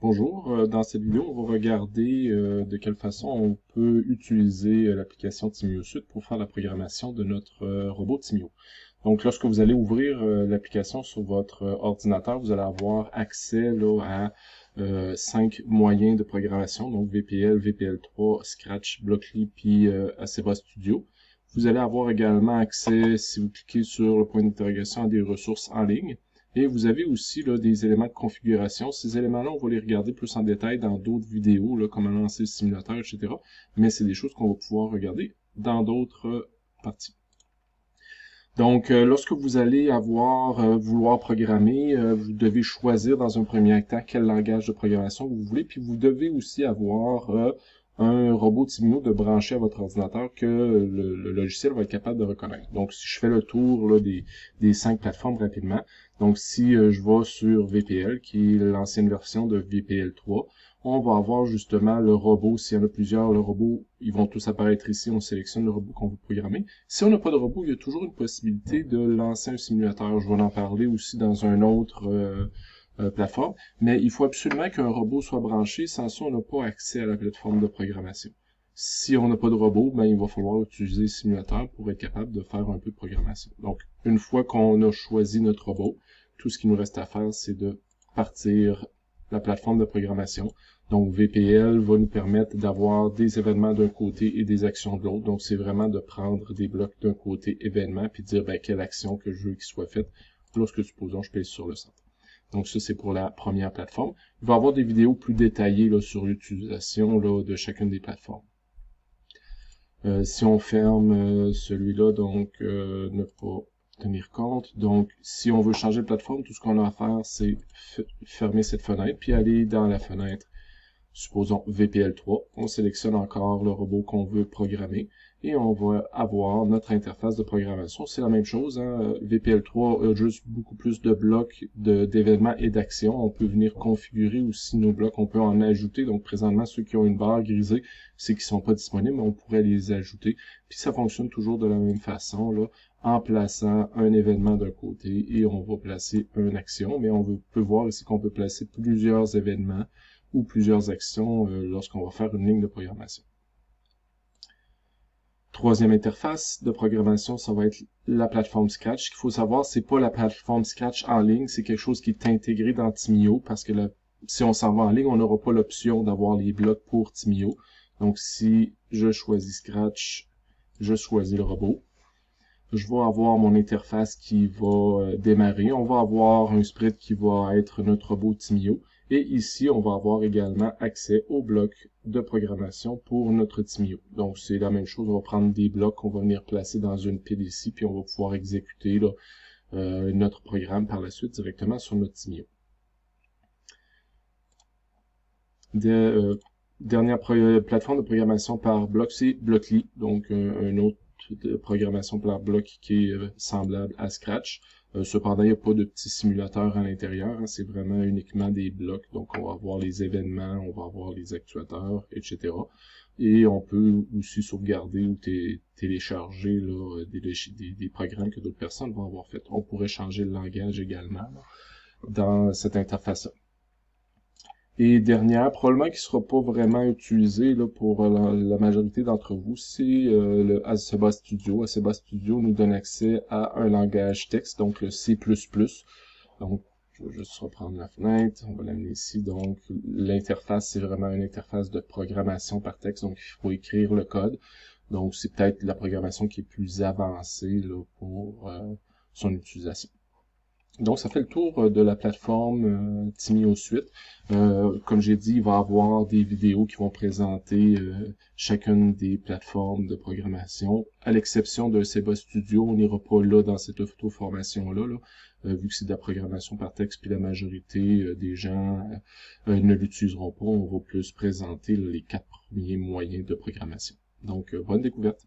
Bonjour, dans cette vidéo, on va regarder de quelle façon on peut utiliser l'application Timio Suite pour faire la programmation de notre robot Timio. Donc, lorsque vous allez ouvrir l'application sur votre ordinateur, vous allez avoir accès là, à 5 moyens de programmation, donc VPL, VPL3, Scratch, Blockly, puis Aceba Studio. Vous allez avoir également accès, si vous cliquez sur le point d'interrogation, à des ressources en ligne. Et vous avez aussi là, des éléments de configuration. Ces éléments-là, on va les regarder plus en détail dans d'autres vidéos, là, comment lancer le simulateur, etc. Mais c'est des choses qu'on va pouvoir regarder dans d'autres parties. Donc, lorsque vous allez vouloir programmer, vous devez choisir dans un premier temps quel langage de programmation vous voulez, puis vous devez aussi avoir un robot Timio de brancher à votre ordinateur que le logiciel va être capable de reconnaître. Donc, si je fais le tour là, des 5 plateformes rapidement, donc si je vais sur VPL, qui est l'ancienne version de VPL 3, on va avoir justement le robot. S'il y en a plusieurs, le robot, ils vont tous apparaître ici. On sélectionne le robot qu'on veut programmer. Si on n'a pas de robot, il y a toujours une possibilité de lancer un simulateur. Je vais en parler aussi dans un autre plateforme. Mais il faut absolument qu'un robot soit branché. Sans ça, on n'a pas accès à la plateforme de programmation. Si on n'a pas de robot, ben, il va falloir utiliser le simulateur pour être capable de faire un peu de programmation. Donc, une fois qu'on a choisi notre robot, tout ce qu'il nous reste à faire, c'est de partir la plateforme de programmation. Donc, VPL va nous permettre d'avoir des événements d'un côté et des actions de l'autre. Donc, c'est vraiment de prendre des blocs d'un côté événement puis de dire ben, quelle action que je veux qu'il soit faite lorsque, supposons, je pèse sur le centre. Donc, ça, c'est pour la première plateforme. Il va y avoir des vidéos plus détaillées là, sur l'utilisation de chacune des plateformes. Si on ferme celui-là, donc ne pas tenir compte. Donc, si on veut changer de plateforme, tout ce qu'on a à faire, c'est fermer cette fenêtre, puis aller dans la fenêtre, supposons VPL3. On sélectionne encore le robot qu'on veut programmer, et on va avoir notre interface de programmation. C'est la même chose, hein? VPL3 a juste beaucoup plus de blocs d'événements et d'actions. On peut venir configurer aussi nos blocs, on peut en ajouter. Donc, présentement, ceux qui ont une barre grisée, c'est qu'ils sont pas disponibles, mais on pourrait les ajouter. Puis ça fonctionne toujours de la même façon, là, en plaçant un événement d'un côté et on va placer une action, mais peut voir ici qu'on peut placer plusieurs événements ou plusieurs actions lorsqu'on va faire une ligne de programmation. Troisième interface de programmation, ça va être la plateforme Scratch. Ce qu'il faut savoir, c'est pas la plateforme Scratch en ligne, c'est quelque chose qui est intégré dans Timio, parce que si on s'en va en ligne, on n'aura pas l'option d'avoir les blocs pour Timio. Donc, si je choisis Scratch, je choisis le robot. Je vais avoir mon interface qui va démarrer. On va avoir un sprite qui va être notre robot Timio. Et ici, on va avoir également accès aux blocs de programmation pour notre Timio. Donc, c'est la même chose. On va prendre des blocs qu'on va venir placer dans une pile ici, puis on va pouvoir exécuter là, notre programme par la suite directement sur notre Timio. Dernière plateforme de programmation par bloc, c'est Blockly, donc un autre de programmation par bloc qui est semblable à Scratch. Cependant, il n'y a pas de petit simulateur à l'intérieur, hein, c'est vraiment uniquement des blocs. Donc, on va avoir les événements, on va avoir les actuateurs, etc. Et on peut aussi sauvegarder ou télécharger là, des programmes que d'autres personnes vont avoir fait. On pourrait changer le langage également là, dans cette interface-là. Et dernière, probablement qui ne sera pas vraiment utilisé là, pour la majorité d'entre vous, c'est le Aceba Studio. Aceba Studio nous donne accès à un langage texte, donc le C++. Donc, je vais juste reprendre la fenêtre, on va l'amener ici. Donc, l'interface, c'est vraiment une interface de programmation par texte, donc il faut écrire le code. Donc, c'est peut-être la programmation qui est plus avancée là, pour son utilisation. Donc, ça fait le tour de la plateforme Timio Suite. Comme j'ai dit, il va y avoir des vidéos qui vont présenter chacune des plateformes de programmation. À l'exception de Aceba Studio, on n'ira pas là dans cette auto-formation-là, vu que c'est de la programmation par texte, puis la majorité des gens ne l'utiliseront pas. On va plus présenter là, les 4 premiers moyens de programmation. Donc, bonne découverte!